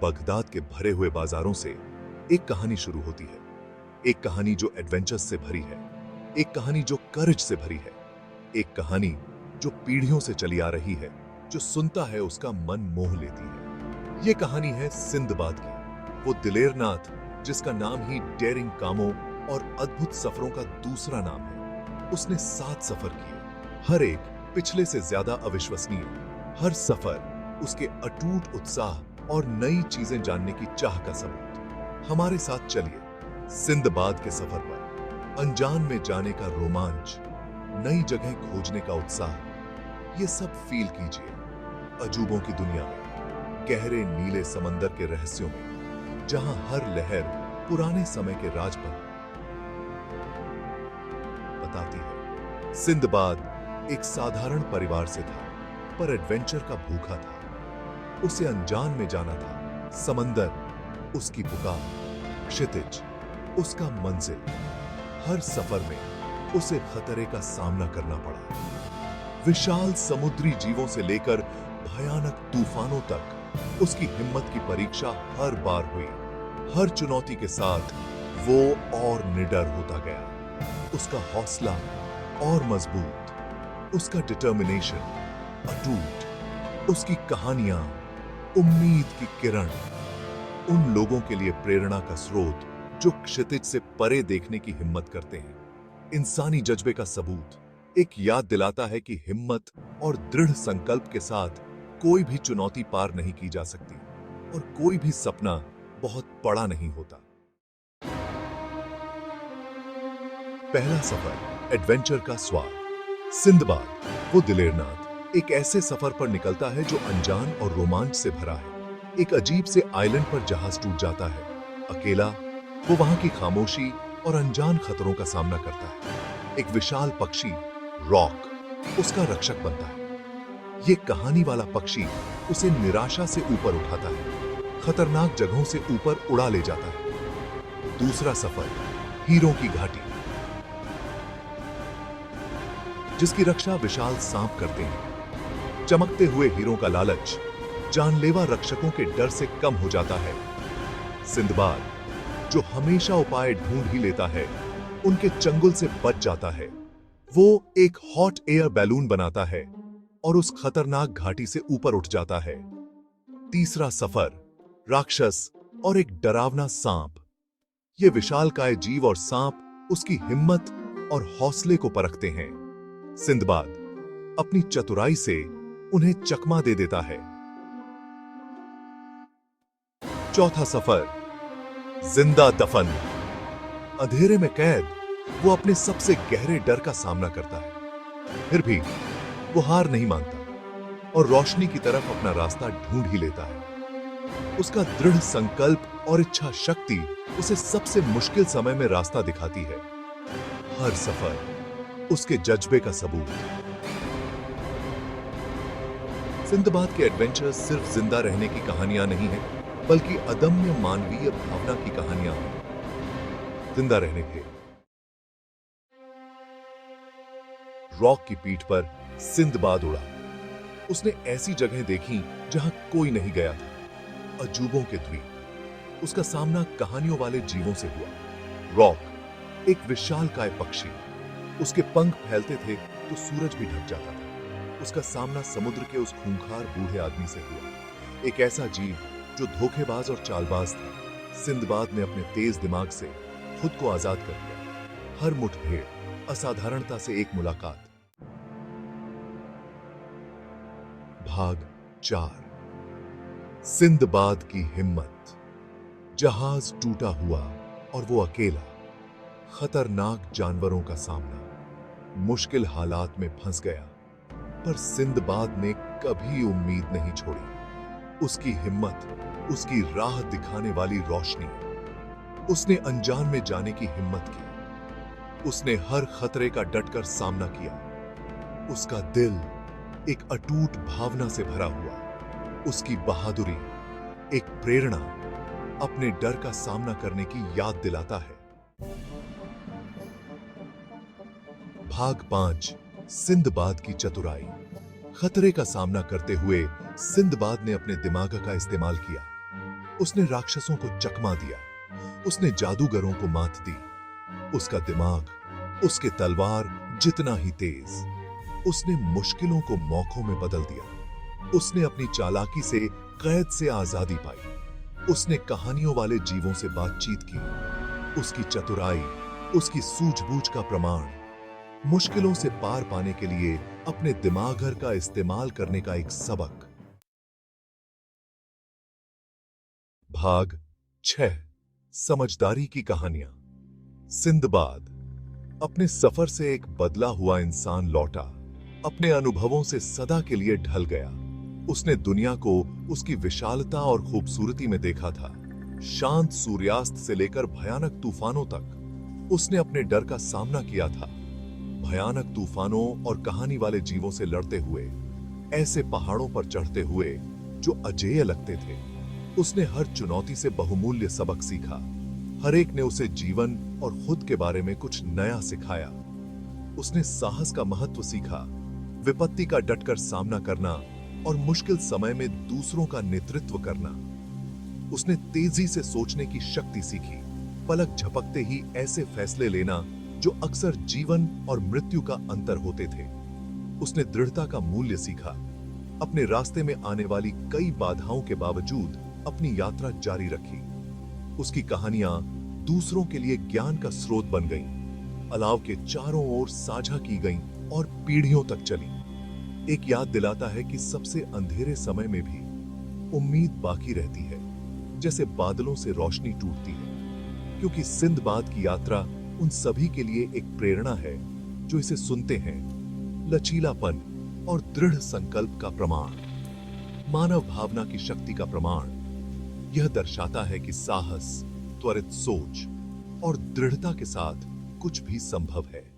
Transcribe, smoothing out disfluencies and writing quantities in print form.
Baghdad के भरे हुए बाजारों से एक कहानी शुरू होती है। एक कहानी जो एडवेंचर्स से भरी है, एक कहानी जो करेज से भरी है, एक कहानी जो पीढ़ियों से चली आ रही है, जो सुनता है उसका मन मोह लेती है। ये कहानी है सिंदबाद की, वो दिलेर नाथ जिसका नाम ही डेयरिंग कामों और अद्भुत सफरों का दूसरा नाम है। उसने 7 सफर किए, हर एक पिछले से ज्यादा अविश्वसनीय। हर सफर उसके अटूट उत्साह और नई चीजें जानने की चाह का सबूत। हमारे साथ चलिए सिंदबाद के सफर पर। अनजान में जाने का रोमांच, नई जगह खोजने का उत्साह, ये सब फील कीजिए। अजूबों की दुनिया में, गहरे नीले समंदर के रहस्यों में, जहां हर लहर पुराने समय के राज पर बताती है। सिंदबाद एक साधारण परिवार से था, पर एडवेंचर का भूखा था। उसे अनजान में जाना था। समंदर उसकी पुकार, क्षितिज उसका मंजिल। हर सफर में उसे खतरे का सामना करना पड़ा। विशाल समुद्री जीवों से लेकर भयानक तूफानों तक उसकी हिम्मत की परीक्षा हर बार हुई। हर चुनौती के साथ वो और निडर होता गया। उसका हौसला और मजबूत, उसका डिटर्मिनेशन अटूट, उसकी कहानियां उम्मीद की किरण, उन लोगों के लिए प्रेरणा का स्रोत जो क्षितिज से परे देखने की हिम्मत करते हैं। इंसानी जज्बे का सबूत, एक याद दिलाता है कि हिम्मत और दृढ़ संकल्प के साथ कोई भी चुनौती पार नहीं की जा सकती और कोई भी सपना बहुत बड़ा नहीं होता। पहला सफर, एडवेंचर का स्वाद। सिंदबाद, वो दिलेर नाथ, एक ऐसे सफर पर निकलता है जो अनजान और रोमांच से भरा है। एक अजीब से आइलैंड पर जहाज टूट जाता है। अकेला वो वहां की खामोशी और अनजान खतरों का सामना करता है। एक विशाल पक्षी, रॉक, उसका रक्षक बनता है। ये कहानी वाला पक्षी उसे निराशा से ऊपर उठाता है, खतरनाक जगहों से ऊपर उड़ा ले जाता है। दूसरा सफर, हीरों की घाटी, जिसकी रक्षा विशाल सांप करते हैं। चमकते हुए हीरों का लालच जानलेवा रक्षकों के डर से कम हो जाता है। सिंदबाद, जो हमेशा उपाय ढूंढ ही लेता है, उनके चंगुल से बच जाता है। वो एक हॉट एयर बैलून बनाता है और उस खतरनाक घाटी से ऊपर उठ जाता है। तीसरा सफर, राक्षस और एक डरावना सांप। ये विशालकाय जीव और सांप उसकी हिम्मत और हौसले को परखते हैं। सिंदबाद अपनी चतुराई से उन्हें चकमा दे देता है। चौथा सफर, जिंदा दफन। अंधेरे में कैद वो अपने सबसे गहरे डर का सामना करता है। फिर भी वो हार नहीं मानता और रोशनी की तरफ अपना रास्ता ढूंढ ही लेता है। उसका दृढ़ संकल्प और इच्छा शक्ति उसे सबसे मुश्किल समय में रास्ता दिखाती है। हर सफर उसके जज्बे का सबूत। सिंदबाद के एडवेंचर्स सिर्फ जिंदा रहने की कहानियां नहीं हैं, बल्कि अदम्य मानवीय भावना की कहानियां हैं। जिंदा रहने के रॉक की पीठ पर सिंदबाद उड़ा। उसने ऐसी जगह देखी जहां कोई नहीं गया था, अजूबों के द्वीप। उसका सामना कहानियों वाले जीवों से हुआ। रॉक एक विशालकाय पक्षी, उसके पंख फैलते थे तो सूरज भी ढक जाता था। उसका सामना समुद्र के उस खूंखार बूढ़े आदमी से हुआ, एक ऐसा जीव जो धोखेबाज और चालबाज था। सिंदबाद ने अपने तेज दिमाग से खुद को आजाद कर लिया। हर मुठभेड़, असाधारणता से एक मुलाकात। भाग 4, सिंदबाद की हिम्मत। जहाज टूटा हुआ और वो अकेला, खतरनाक जानवरों का सामना, मुश्किल हालात में फंस गया। पर सिंदबाद ने कभी उम्मीद नहीं छोड़ी। उसकी हिम्मत, उसकी राह दिखाने वाली रोशनी। उसने अनजान में जाने की हिम्मत की। उसने हर खतरे का डटकर सामना किया। उसका दिल एक अटूट भावना से भरा हुआ। उसकी बहादुरी एक प्रेरणा अपने डर का सामना करने की याद दिलाता है। भाग 5, सिंदबाद की चतुराई। खतरे का सामना करते हुए सिंदबाद ने अपने दिमाग का इस्तेमाल किया। उसने राक्षसों को चकमा दिया, उसने जादूगरों को मात दी। उसका दिमाग, उसके तलवार जितना ही तेज। उसने मुश्किलों को मौकों में बदल दिया। उसने अपनी चालाकी से कैद से आजादी पाई। उसने कहानियों वाले जीवों से बातचीत की। उसकी चतुराई, उसकी सूझबूझ का प्रमाण। मुश्किलों से पार पाने के लिए अपने दिमाग का इस्तेमाल करने का एक सबक। भाग 6, समझदारी की कहानियां। सिंदबाद अपने सफर से एक बदला हुआ इंसान लौटा। अपने अनुभवों से सदा के लिए ढल गया। उसने दुनिया को उसकी विशालता और खूबसूरती में देखा था। शांत सूर्यास्त से लेकर भयानक तूफानों तक उसने अपने डर का सामना किया था। भयानक तूफानों और कहानी वाले जीवों से लड़ते हुए, ऐसे पहाड़ों पर चढ़ते हुए जो अजेय लगते थे। उसने हर चुनौती से बहुमूल्य सबक सीखा। हर एक ने उसे जीवन और खुद के बारे में कुछ नया सिखाया। उसने साहस का महत्व सीखा, विपत्ति का डटकर सामना करना और मुश्किल समय में दूसरों का नेतृत्व करना। उसने तेजी से सोचने की शक्ति सीखी, पलक झपकते ही ऐसे फैसले लेना जो अक्सर जीवन और मृत्यु का अंतर होते थे। उसने दृढ़ता का मूल्य सीखा, अपने रास्ते में आने वाली कई बाधाओं के बावजूद अपनी यात्रा जारी रखी। उसकी कहानियां दूसरों के लिए ज्ञान का स्रोत बन गईं, अलाव के चारों ओर साझा की गईं और पीढ़ियों तक चली। एक याद दिलाता है कि सबसे अंधेरे समय में भी उम्मीद बाकी रहती है, जैसे बादलों से रोशनी टूटती है। क्योंकि सिंदबाद की यात्रा उन सभी के लिए एक प्रेरणा है जो इसे सुनते हैं। लचीलापन और दृढ़ संकल्प का प्रमाण, मानव भावना की शक्ति का प्रमाण। यह दर्शाता है कि साहस, त्वरित सोच और दृढ़ता के साथ कुछ भी संभव है।